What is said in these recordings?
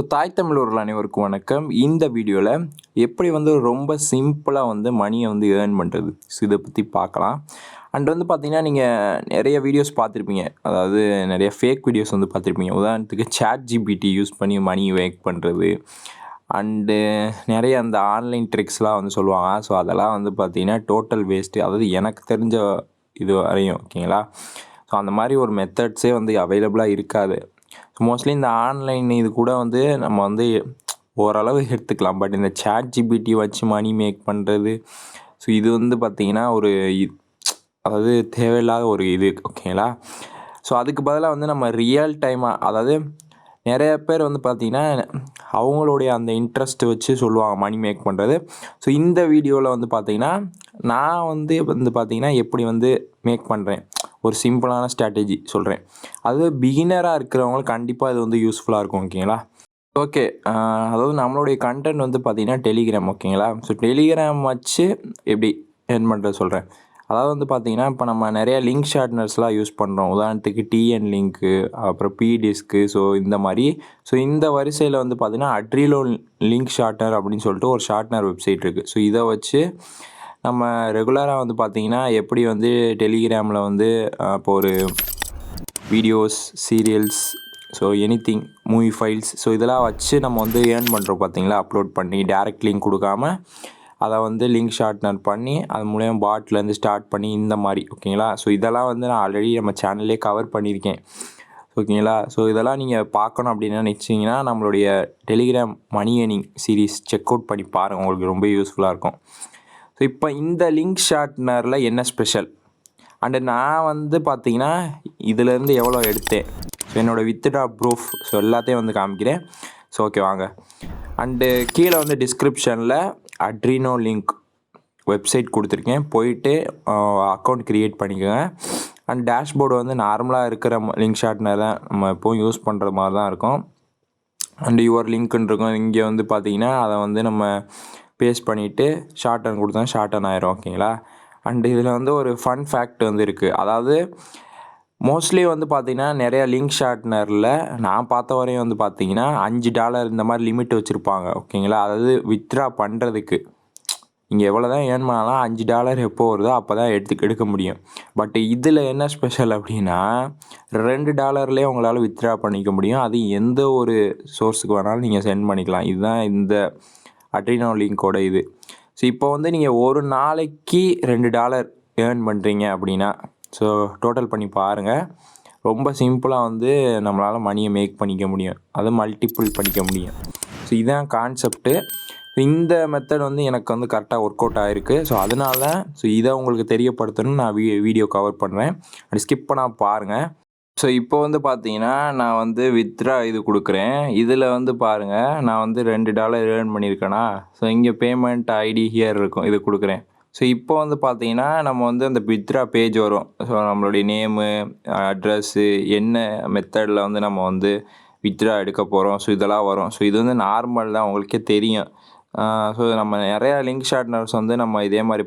தாய் தமிழர்கள் அனைவருக்கும் வணக்கம். இந்த வீடியோவில் எப்படி ரொம்ப சிம்பிளாக மணியை ஏர்ன் பண்ணுறது, ஸோ இதை பற்றி பார்க்கலாம். அண்ட் பார்த்தீங்கன்னா நீங்கள் நிறைய வீடியோஸ் பார்த்துருப்பீங்க. அதாவது நிறைய ஃபேக் வீடியோஸ் பார்த்துருப்பீங்க. உதாரணத்துக்கு ChatGPT யூஸ் பண்ணி மணி மேக் பண்ணுறது அண்டு நிறைய அந்த ஆன்லைன் ட்ரிக்ஸ்லாம் சொல்லுவாங்க. ஸோ அதெல்லாம் பார்த்தீங்கன்னா டோட்டல் வேஸ்ட்டு. அதாவது எனக்கு தெரிஞ்ச இது வரையும் ஓகேங்களா. ஸோ அந்த மாதிரி ஒரு மெத்தட்ஸே அவைலபிளாக இருக்காது. ஸோ மோஸ்ட்லி இந்த ஆன்லைன் இது கூட நம்ம ஓரளவு எடுத்துக்கலாம். பட் இந்த ChatGPT வச்சு மணி மேக் பண்ணுறது, ஸோ இது பார்த்திங்கன்னா ஒரு அதாவது தேவையில்லாத ஒரு இது ஓகேங்களா. ஸோ அதுக்கு பதிலாக நம்ம ரியல் டைமாக, அதாவது நிறைய பேர் பார்த்திங்கன்னா அவங்களுடைய அந்த இன்ட்ரெஸ்ட் வச்சு சொல்லுவாங்க மணி மேக் பண்ணுறது. ஸோ இந்த வீடியோவில் பார்த்திங்கன்னா நான் பார்த்திங்கன்னா எப்படி மேக் பண்ணுறேன், ஒரு சிம்பிளான ஸ்ட்ராட்டஜி சொல்கிறேன். அது பிகினராக இருக்கிறவங்களுக்கு கண்டிப்பாக இது யூஸ்ஃபுல்லாக இருக்கும் ஓகேங்களா. ஓகே, அதாவது நம்மளுடைய கண்டென்ட் பார்த்திங்கன்னா டெலிகிராம் ஓகேங்களா. ஸோ டெலிகிராம் வச்சு எப்படி ஏர்ன் பண்ணுறது சொல்கிறேன். அதாவது பார்த்திங்கன்னா இப்போ நம்ம நிறையா லிங்க் ஷார்ட்னர்ஸ்லாம் யூஸ் பண்ணுறோம். உதாரணத்துக்கு TN லிங்க்கு, அப்புறம் PDISக்கு. ஸோ இந்த மாதிரி இந்த வரிசையில் பார்த்திங்கன்னா AdRINo லிங்க் ஷார்ட்னர் அப்படின்னு சொல்லிட்டு ஒரு ஷார்ட்னர் வெப்சைட் இருக்குது. ஸோ இதை வச்சு நம்ம ரெகுலராக பார்த்திங்கன்னா எப்படி டெலிகிராமில் இப்போ ஒரு videos, serials, so anything, movie files, so இதெல்லாம் வச்சு நம்ம ஏர்ன் பண்ணுறோம் பார்த்திங்களா. அப்லோட் பண்ணி டேரெக்ட் லிங்க் கொடுக்காம அதை லிங்க் ஷார்ட்னர் பண்ணி அது மூலயமா பாட்லேருந்து ஸ்டார்ட் பண்ணி இந்த மாதிரி ஓகேங்களா. ஸோ இதெல்லாம் நான் ஆல்ரெடி நம்ம சேனல்லே கவர் பண்ணியிருக்கேன் ஓகேங்களா. ஸோ இதெல்லாம் நீங்கள் பார்க்கணும் அப்படின்னு நினச்சிங்கன்னா நம்மளுடைய Telegram money earning series check out பண்ணி பாருங்கள், உங்களுக்கு ரொம்ப யூஸ்ஃபுல்லாக இருக்கும். ஸோ இப்போ இந்த லிங்க் ஷார்ட்னரில் என்ன ஸ்பெஷல் அண்டு நான் பார்த்தீங்கன்னா இதிலேருந்து எவ்வளோ எடுத்தேன், ஸோ என்னோடய வித்ட்ரா ப்ரூஃப், ஸோ எல்லாத்தையும் காமிக்கிறேன். ஸோ ஓகே வாங்க. அண்டு கீழே டிஸ்கிரிப்ஷனில் AdRINO லிங்க் வெப்சைட் கொடுத்துருக்கேன், போயிட்டு அக்கௌண்ட் க்ரியேட் பண்ணிக்கோங்க. அண்ட் டேஷ்போர்டு நார்மலாக இருக்கிற லிங்க் ஷார்ட்னர் தான் நம்ம எப்போவும் யூஸ் பண்ணுற மாதிரி தான் இருக்கும். அண்டு யுவர் லிங்க்குன்னு இருக்கும். இங்கே பார்த்தீங்கன்னா அதை நம்ம பேஸ்ட் பண்ணிவிட்டு ஷார்ட்டன் கொடுத்தா ஷார்ட்டன் ஆயிரும் ஓகேங்களா. அண்டு இதில் ஒரு ஃபன் ஃபேக்ட் இருக்குது. அதாவது மோஸ்ட்லி பார்த்தீங்கன்னா நிறையா லிங்க் ஷார்ட்னரில் நான் பார்த்த வரையும் பார்த்தீங்கன்னா $5 இந்த மாதிரி லிமிட் வச்சுருப்பாங்க ஓகேங்களா. அதாவது வித்ட்ரா பண்ணுறதுக்கு நீங்கள் எவ்வளோ தான் ஏர்ன் பண்ணாலும் $5 எப்போ வருதோ அப்போ தான் எடுக்க முடியும். பட் இதில் என்ன ஸ்பெஷல் அப்படின்னா $2லேயே உங்களால் வித்ட்ரா பண்ணிக்க முடியும். அது எந்த ஒரு சோர்ஸுக்கு வேணாலும் நீங்கள் சென்ட் பண்ணிக்கலாம். இதுதான் இந்த AdRINO லிங்கோட இது. ஸோ இப்போ நீங்கள் ஒரு நாளைக்கு $2 ஏர்ன் பண்ணுறீங்க அப்படின்னா, ஸோ டோட்டல் பண்ணி பாருங்கள். ரொம்ப சிம்பிளாக நம்மளால் மணியை மேக் பண்ணிக்க முடியும், அதை மல்டிப்புள் பண்ணிக்க முடியும். ஸோ இதுதான் கான்செப்ட்டு. இந்த மெத்தட் எனக்கு கரெக்டாக ஒர்க் அவுட் ஆகிருக்கு. ஸோ அதனால இதை உங்களுக்கு தெரியப்படுத்தணும்னு நான் வீடியோ கவர் பண்ணுறேன். அப்படி ஸ்கிப் பண்ணால் பாருங்கள். ஸோ இப்போ பார்த்தீங்கன்னா நான் வித்ட்ரா இது கொடுக்குறேன். இதில் பாருங்கள் நான் $2 ஏர்ன் பண்ணியிருக்கேனா. ஸோ இங்கே பேமெண்ட் ஐடி ஹியர் இருக்கும், இது கொடுக்குறேன். ஸோ இப்போ பார்த்தீங்கன்னா நம்ம அந்த வித்ட்ரா பேஜ் வரும். ஸோ நம்மளுடைய நேமு, அட்ரஸ்ஸு, என்ன மெத்தடில் நம்ம வித்ட்ரா எடுக்க போகிறோம், ஸோ இதெல்லாம் வரும். ஸோ இது நார்மல் தான், உங்களுக்கே தெரியும். ஸோ நம்ம நிறையா லிங்க் ஷார்ட்னர்ஸ் நம்ம இதே மாதிரி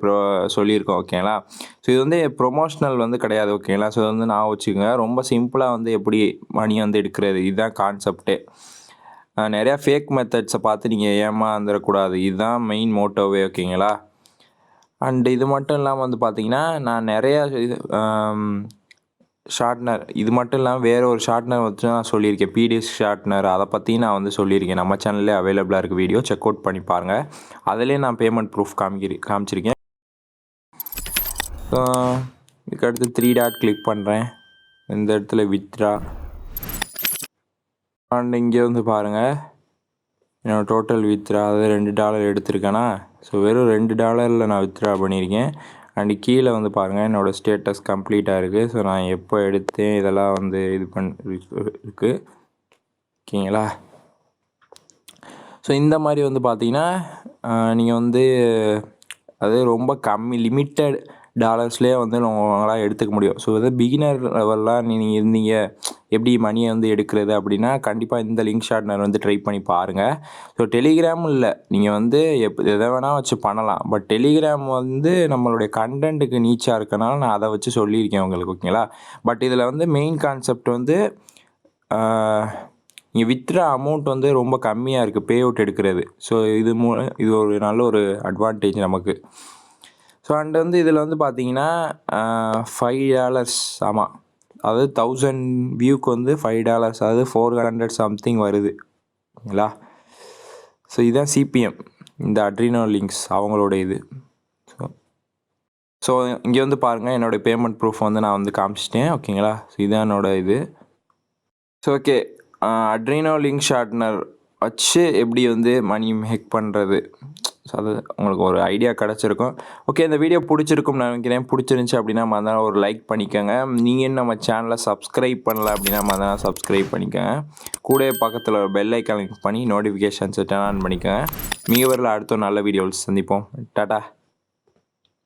சொல்லியிருக்கோம் ஓகேங்களா. ஸோ இது ப்ரொமோஷ்னல் கிடையாது ஓகேங்களா. ஸோ நான் வச்சுக்கோங்க, ரொம்ப சிம்பிளாக எப்படி மணி எடுக்கிறது, இதுதான் கான்செப்டே. நிறையா ஃபேக் மெத்தட்ஸை பார்த்து நீங்கள் ஏமாந்துடக்கூடாது, இதுதான் மெயின் மோட்டோவே ஓகேங்களா. அண்டு இது மட்டும் இல்லாமல் பார்த்தீங்கன்னா நான் நிறையா ஷார்ட்னர், இது மட்டும் இல்லாமல் வேறு ஒரு ஷார்ட்னர் வச்சு நான் சொல்லியிருக்கேன், PDIS ஷார்ட்னர். அதை பற்றி நான் சொல்லியிருக்கேன். நம்ம சேனல்லே அவைலபிளாக இருக்குது, வீடியோ செக் அவுட் பண்ணி பாருங்கள். அதிலே நான் பேமெண்ட் ப்ரூஃப் காமிச்சிருக்கேன். இதுக்கடுத்து 3 டாட் கிளிக் பண்ணுறேன். இந்த இடத்துல வித்ட்ரா அண்ட் இங்கே பாருங்கள் என்னோடய டோட்டல் வித்ட்ரா, அதாவது $2 எடுத்திருக்கேனா. ஸோ வெறும் $2 நான் வித்ட்ரா பண்ணியிருக்கேன். அண்டு கீழே பாருங்கள் என்னோடய ஸ்டேட்டஸ் கம்ப்ளீட்டாக இருக்குது. ஸோ நான் எப்போ எடுத்தேன் இதெல்லாம் இது இருக்குது ஓகேங்களா. ஸோ இந்த மாதிரி பார்த்தீங்கன்னா நீங்கள் அது ரொம்ப கம்மி லிமிட்டட் டாலர்ஸ்லேயே உங்களால் எடுத்துக்க முடியும். ஸோ பிகினர் லெவல்லாம் நீங்கள் இருந்தீங்க, எப்படி மணியை எடுக்கிறது அப்படின்னா கண்டிப்பாக இந்த லிங்க் ஷார்ட்னர் ட்ரை பண்ணி பாருங்கள். ஸோ டெலிகிராம் இல்லை, நீங்கள் எதை வேணால் வச்சு பண்ணலாம். பட் டெலிகிராம் நம்மளுடைய கண்டென்ட்டுக்கு நீச்சாக இருக்கனால நான் அதை வச்சு சொல்லியிருக்கேன் உங்களுக்கு ஓகேங்களா. பட் இதில் மெயின் கான்செப்ட் நீங்கள் வித்ட்ரா அமௌண்ட் வந்து ரொம்ப கம்மியாக இருக்குது பே அவுட் எடுக்கிறது. ஸோ இது ஒரு நல்ல ஒரு அட்வான்டேஜ் நமக்கு. ஸோ அண்ட் வந்து இதில் வந்து பார்த்தீங்கன்னா $5 ஆமாம், அதாவது 1000 வியூக்கு வந்து $5, அதாவது 400 சம்திங் வருதுங்களா. ஸோ இதுதான் சிபிஎம், இந்த AdRINo Links அவங்களோட இது. ஸோ இங்கே வந்து பாருங்கள், என்னோடய பேமெண்ட் ப்ரூஃப் வந்து நான் வந்து காமிச்சிட்டேன். ஓகேங்களா. ஸோ இதுதான் என்னோடய இது. So okay, AdRINo Link Shortner வச்சு எப்படி வந்து மணி மேக் பண்ணுறது, ஸோ அது உங்களுக்கு ஒரு ஐடியா கிடச்சிருக்கும். ஓகே, இந்த வீடியோ பிடிச்சிருக்கும்னு நினைக்கிறேன். பிடிச்சிருந்துச்சி அப்படின்னா மறந்தாலும் ஒரு லைக் பண்ணிக்கோங்க. நீங்கள் நம்ம சேனலை சப்ஸ்கிரைப் பண்ணல அப்படின்னா மறந்தாலும் சப்ஸ்கிரைப் பண்ணிக்கோங்க. கூட பக்கத்தில் ஒரு பெல் ஐக்கான் கிளிக் பண்ணி நோட்டிஃபிகேஷன்ஸை டர்ன் ஆன் பண்ணிக்கோங்க. மிக வரல அடுத்த நல்ல வீடியோவில் சந்திப்போம். டாடா.